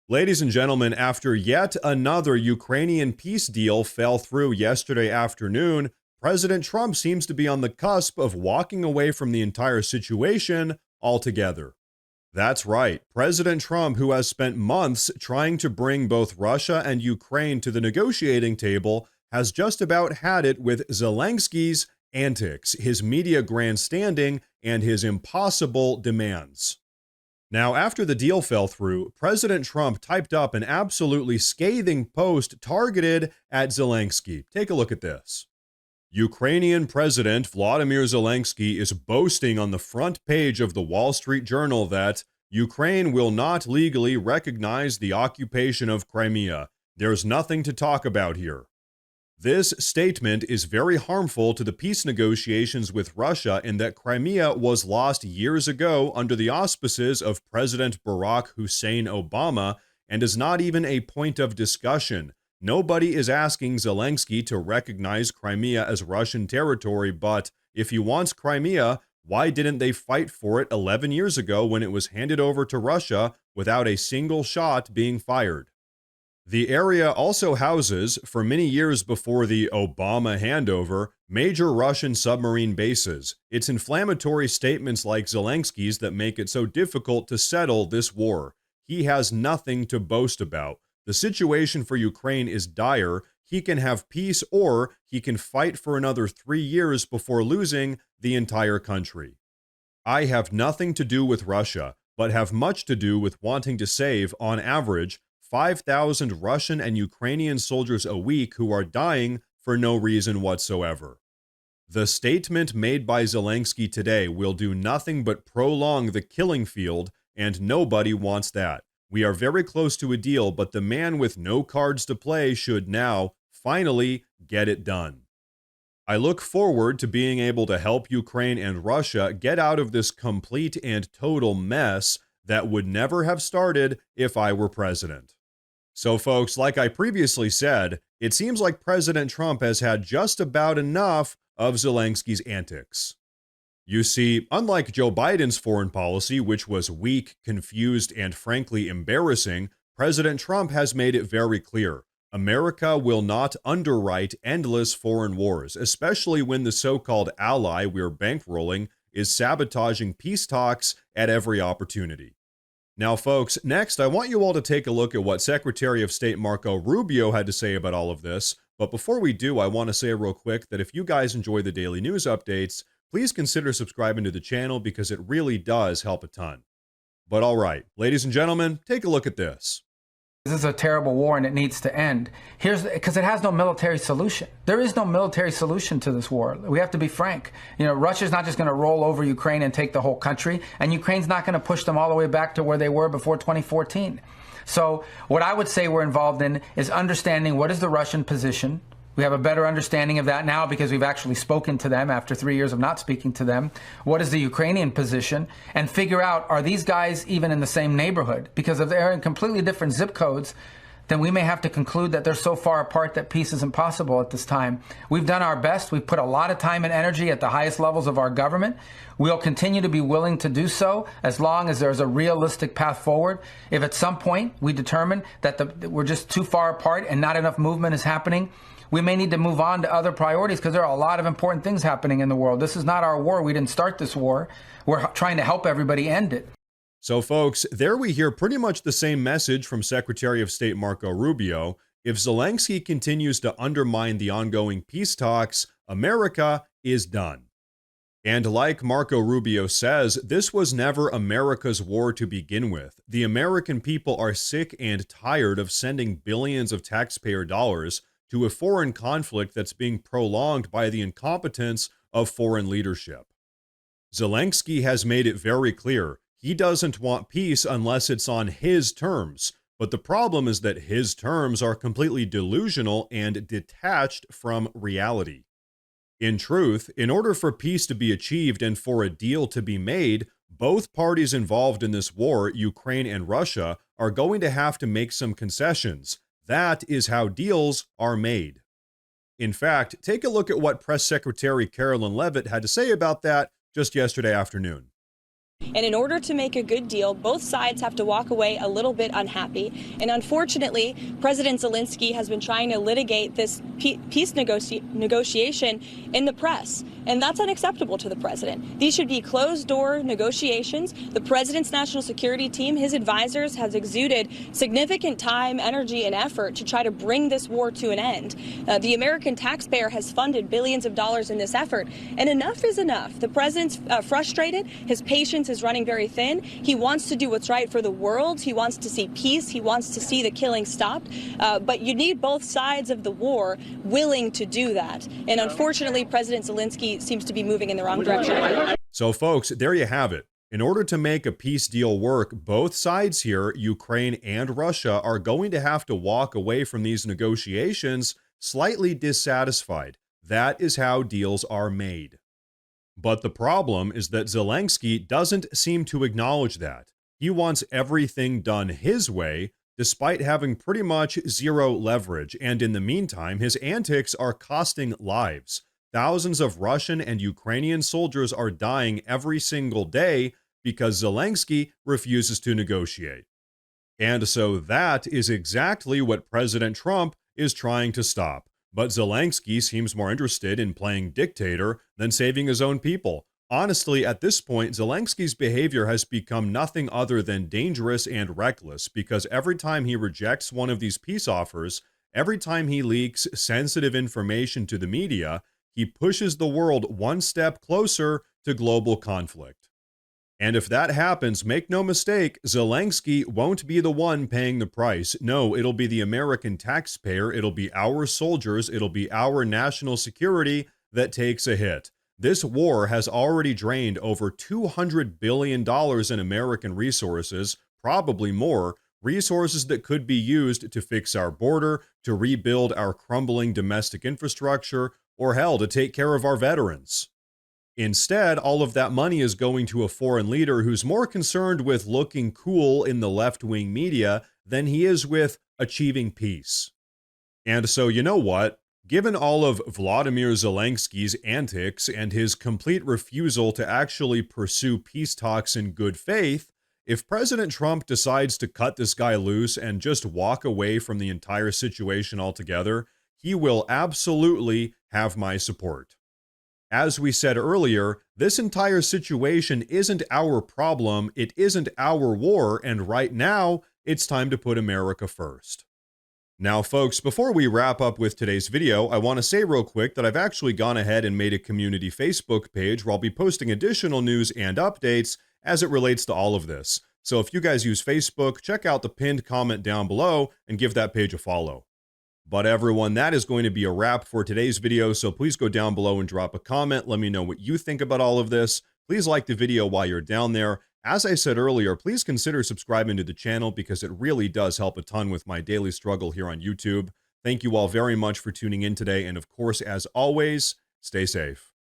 Ladies and gentlemen, after yet another Ukrainian peace deal fell through yesterday afternoon, President Trump seems to be on the cusp of walking away from the entire situation altogether. That's right, President Trump, who has spent months trying to bring both Russia and Ukraine to the negotiating table, has just about had it with Zelensky's antics, his media grandstanding, and his impossible demands. Now, after the deal fell through, President Trump typed up an absolutely scathing post targeted at Zelensky. Take a look at this. Ukrainian President Vladimir Zelensky is boasting on the front page of the Wall Street Journal that Ukraine will not legally recognize the occupation of Crimea. There's nothing to talk about here. This statement is very harmful to the peace negotiations with Russia in that Crimea was lost years ago under the auspices of President Barack Hussein Obama and is not even a point of discussion. Nobody is asking Zelensky to recognize Crimea as Russian territory, but if he wants Crimea, why didn't they fight for it 11 years ago when it was handed over to Russia without a single shot being fired? The area also houses, for many years before the Obama handover, major Russian submarine bases. It's inflammatory statements like Zelensky's that make it so difficult to settle this war. He has nothing to boast about. The situation for Ukraine is dire. He can have peace or he can fight for another 3 years before losing the entire country. I have nothing to do with Russia, but have much to do with wanting to save, on average, 5,000 Russian and Ukrainian soldiers a week who are dying for no reason whatsoever. The statement made by Zelensky today will do nothing but prolong the killing field, and nobody wants that. We are very close to a deal, but the man with no cards to play should now, finally, get it done. I look forward to being able to help Ukraine and Russia get out of this complete and total mess that would never have started if I were president. So, folks, like I previously said, it seems like President Trump has had just about enough of Zelensky's antics. You see, unlike Joe Biden's foreign policy, which was weak, confused, and frankly embarrassing, President Trump has made it very clear. America will not underwrite endless foreign wars, especially when the so-called ally we're bankrolling is sabotaging peace talks at every opportunity. Now, folks, next, I want you all to take a look at what Secretary of State Marco Rubio had to say about all of this. But before we do, I want to say real quick that if you guys enjoy the daily news updates, please consider subscribing to the channel because it really does help a ton. But all right, ladies and gentlemen, take a look at this. This is a terrible war and it needs to end. Because it has no military solution. There is no military solution to this war. We have to be frank. Russia's not just going to roll over Ukraine and take the whole country, and Ukraine's not going to push them all the way back to where they were before 2014. So what I would say we're involved in is understanding what is the Russian position. We have a better understanding of that now because we've actually spoken to them after 3 years of not speaking to them. What is the Ukrainian position? And figure out, are these guys even in the same neighborhood? Because if they're in completely different zip codes, then we may have to conclude that they're so far apart that peace is impossible at this time. We've done our best. We've put a lot of time and energy at the highest levels of our government. We'll continue to be willing to do so as long as there's a realistic path forward. If at some point we determine that we're just too far apart and not enough movement is happening, we may need to move on to other priorities because there are a lot of important things happening in the world. This is not our war. We didn't start this war. We're trying to help everybody end it. So, folks, there we hear pretty much the same message from Secretary of State Marco Rubio. If Zelensky continues to undermine the ongoing peace talks, America is done. And like Marco Rubio says, this was never America's war to begin with. The American people are sick and tired of sending billions of taxpayer dollars to a foreign conflict that's being prolonged by the incompetence of foreign leadership. Zelensky has made it very clear he doesn't want peace unless it's on his terms, but the problem is that his terms are completely delusional and detached from reality. In truth, in order for peace to be achieved and for a deal to be made, both parties involved in this war, Ukraine and Russia, are going to have to make some concessions. That is how deals are made. In fact, take a look at what Press Secretary Carolyn Leavitt had to say about that just yesterday afternoon. And in order to make a good deal, both sides have to walk away a little bit unhappy. And unfortunately, President Zelensky has been trying to litigate this peace negotiation in the press. And that's unacceptable to the president. These should be closed-door negotiations. The president's national security team, his advisors, has exuded significant time, energy, and effort to try to bring this war to an end. The American taxpayer has funded billions of dollars in this effort, and enough is enough. The president's frustrated. His patience is running very thin. He wants to do what's right for the world. He wants to see peace. He wants to see the killing stopped. But you need both sides of the war willing to do that. And unfortunately, President Zelensky seems to be moving in the wrong direction. So, folks, there you have it. In order to make a peace deal work, both sides here, Ukraine and Russia, are going to have to walk away from these negotiations slightly dissatisfied. That is how deals are made. But the problem is that Zelensky doesn't seem to acknowledge that. He wants everything done his way, despite having pretty much zero leverage, and in the meantime, his antics are costing lives. Thousands of Russian and Ukrainian soldiers are dying every single day because Zelensky refuses to negotiate. And so that is exactly what President Trump is trying to stop. But Zelensky seems more interested in playing dictator than saving his own people. Honestly, at this point, Zelensky's behavior has become nothing other than dangerous and reckless, because every time he rejects one of these peace offers, every time he leaks sensitive information to the media, he pushes the world one step closer to global conflict. And if that happens, make no mistake, Zelensky won't be the one paying the price. No, it'll be the American taxpayer, it'll be our soldiers, it'll be our national security that takes a hit. This war has already drained over $200 billion in American resources, probably more, resources that could be used to fix our border, to rebuild our crumbling domestic infrastructure, or hell, to take care of our veterans. Instead, all of that money is going to a foreign leader who's more concerned with looking cool in the left-wing media than he is with achieving peace. And so, you know what? Given all of Vladimir Zelensky's antics and his complete refusal to actually pursue peace talks in good faith, if President Trump decides to cut this guy loose and just walk away from the entire situation altogether, he will absolutely have my support. As we said earlier, this entire situation isn't our problem, it isn't our war, and right now, it's time to put America first. Now, folks, before we wrap up with today's video, I want to say real quick that I've actually gone ahead and made a community Facebook page where I'll be posting additional news and updates as it relates to all of this. So if you guys use Facebook, check out the pinned comment down below and give that page a follow. But everyone, that is going to be a wrap for today's video, so please go down below and drop a comment. Let me know what you think about all of this. Please like the video while you're down there. As I said earlier, please consider subscribing to the channel because it really does help a ton with my daily struggle here on YouTube. Thank you all very much for tuning in today, and of course, as always, stay safe.